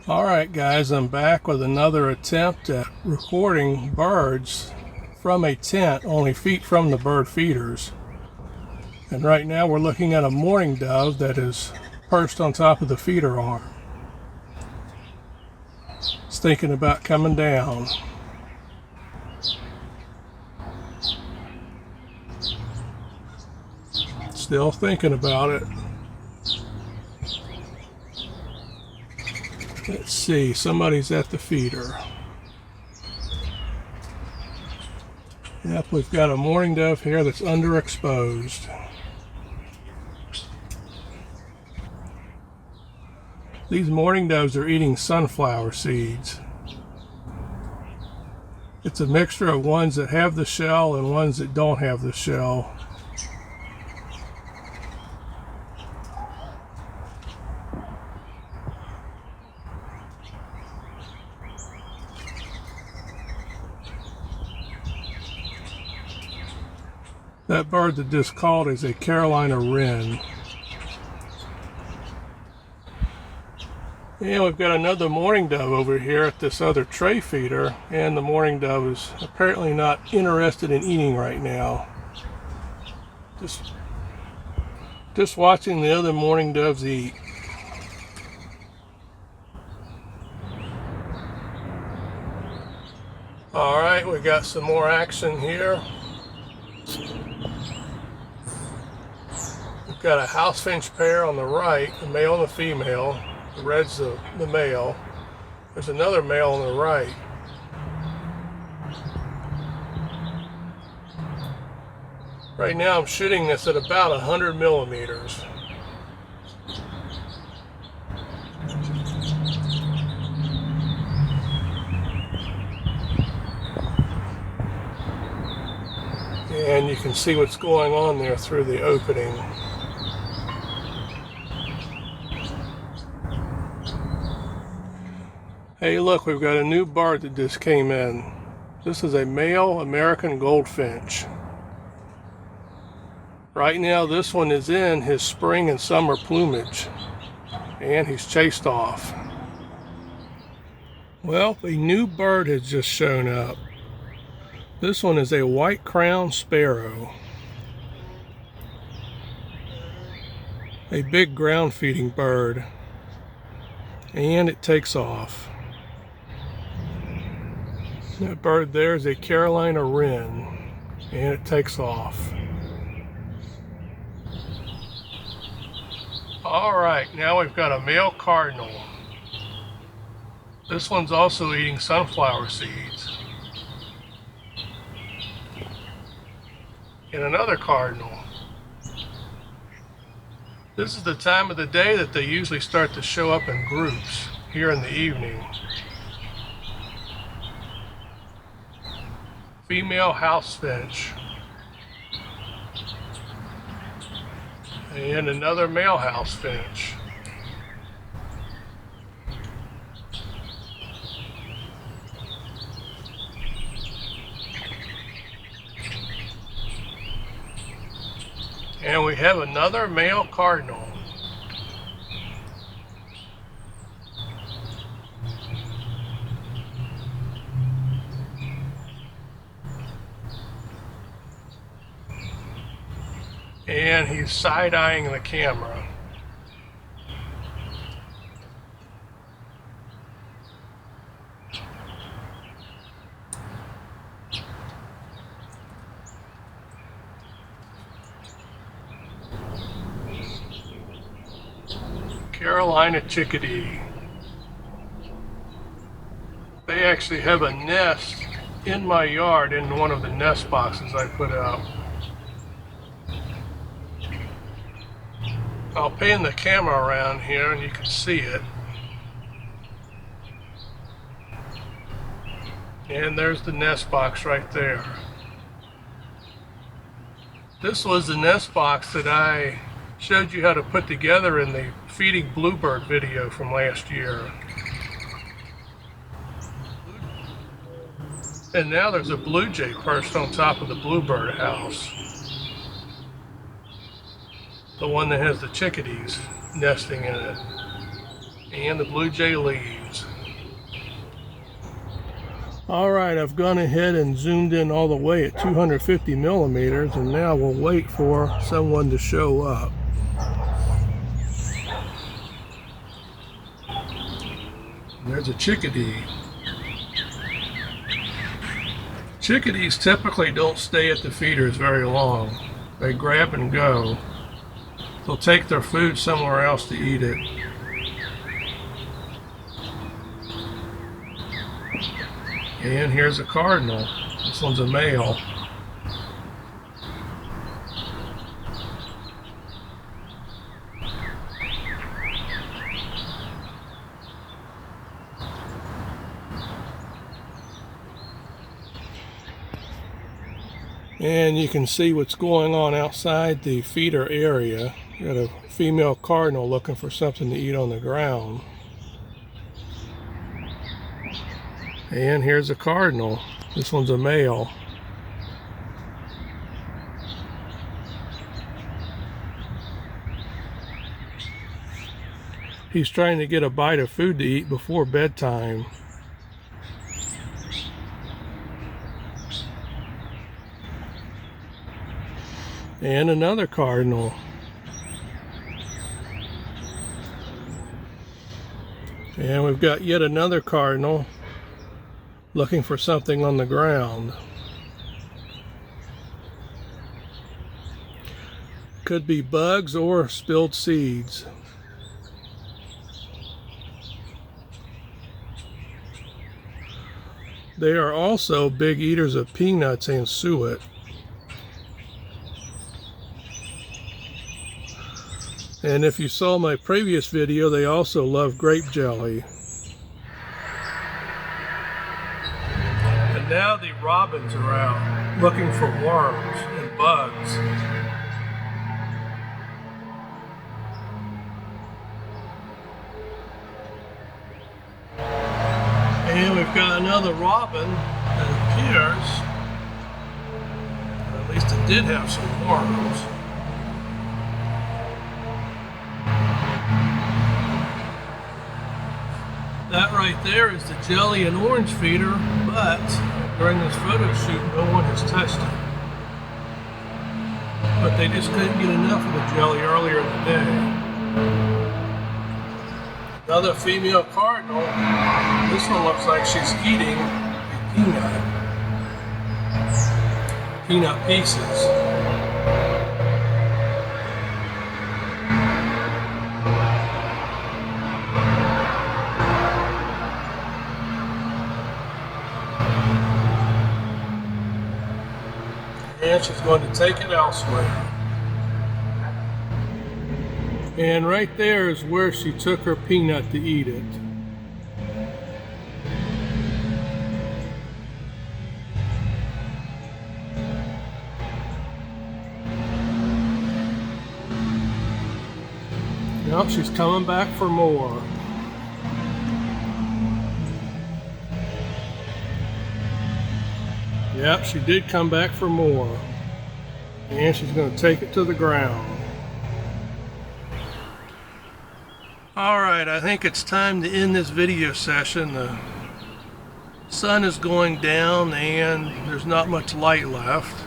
Alright guys, I'm back with another attempt at recording birds from a tent only feet from the bird feeders. And right now we're looking at a mourning dove that is perched on top of the feeder arm. It's thinking about coming down. Still thinking about it. Let's see, somebody's at the feeder. Yep, we've got a mourning dove here that's underexposed. These mourning doves are eating sunflower seeds. It's a mixture of ones that have the shell and ones that don't have the shell. That bird that just called is a Carolina Wren. And we've got another mourning dove over here at this other tray feeder, and the mourning dove is apparently not interested in eating right now. Just watching the other mourning doves eat. Alright, we got some more action here. We've got a house finch pair on the right, the male and the female. The red's the male. There's another male on the right. Right now I'm shooting this at about 100 millimeters. And you can see what's going on there through the opening. Hey look, we've got a new bird that just came in. This is a male American Goldfinch. Right now this one is in his spring and summer plumage, and he's chased off. Well, a new bird has just shown up. This one is a white-crowned sparrow. A big ground-feeding bird. And it takes off. That bird there is a Carolina Wren. And it takes off. Alright, now we've got a male cardinal. This one's also eating sunflower seeds. And another cardinal. This is the time of the day that they usually start to show up in groups here in the evening. Female house finch. And another male house finch. And we have another male cardinal. And he's side-eyeing the camera. Carolina Chickadee. They actually have a nest in my yard in one of the nest boxes I put out. I'll pan the camera around here and you can see it. And there's the nest box right there. This was the nest box that I showed you how to put together in the feeding bluebird video from last year. And now there's a blue jay perched on top of the bluebird house. The one that has the chickadees nesting in it. And the blue jay leaves. Alright, I've gone ahead and zoomed in all the way at 250 millimeters, and now we'll wait for someone to show up. There's a chickadee. Chickadees typically don't stay at the feeders very long. They grab and go. They'll take their food somewhere else to eat it. And here's a cardinal. This one's a male. And you can see what's going on outside the feeder area. Got a female cardinal looking for something to eat on the ground. And here's a cardinal. This one's a male. He's trying to get a bite of food to eat before bedtime. And another cardinal. And we've got yet another cardinal looking for something on the ground. Could be bugs or spilled seeds. They are also big eaters of peanuts and suet. And if you saw my previous video, they also love grape jelly. And now the robins are out looking for worms and bugs. And we've got another robin that appears, at least it did have some worms. That right there is the jelly and orange feeder, but during this photo shoot, no one has touched it. But they just couldn't get enough of the jelly earlier in the day. Another female cardinal. This one looks like she's eating a peanut pieces. And she's going to take it elsewhere. And right there is where she took her peanut to eat it. Nope, she's coming back for more. Yep, she did come back for more. And she's going to take it to the ground. Alright, I think it's time to end this video session. The sun is going down and there's not much light left.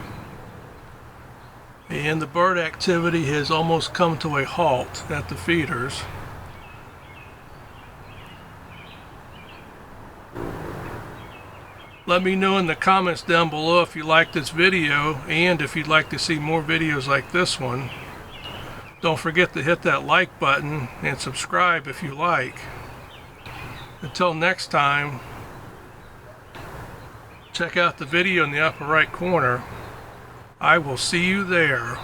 And the bird activity has almost come to a halt at the feeders. Let me know in the comments down below if you like this video and if you'd like to see more videos like this one. Don't forget to hit that like button and subscribe if you like. Until next time, check out the video in the upper right corner. I will see you there.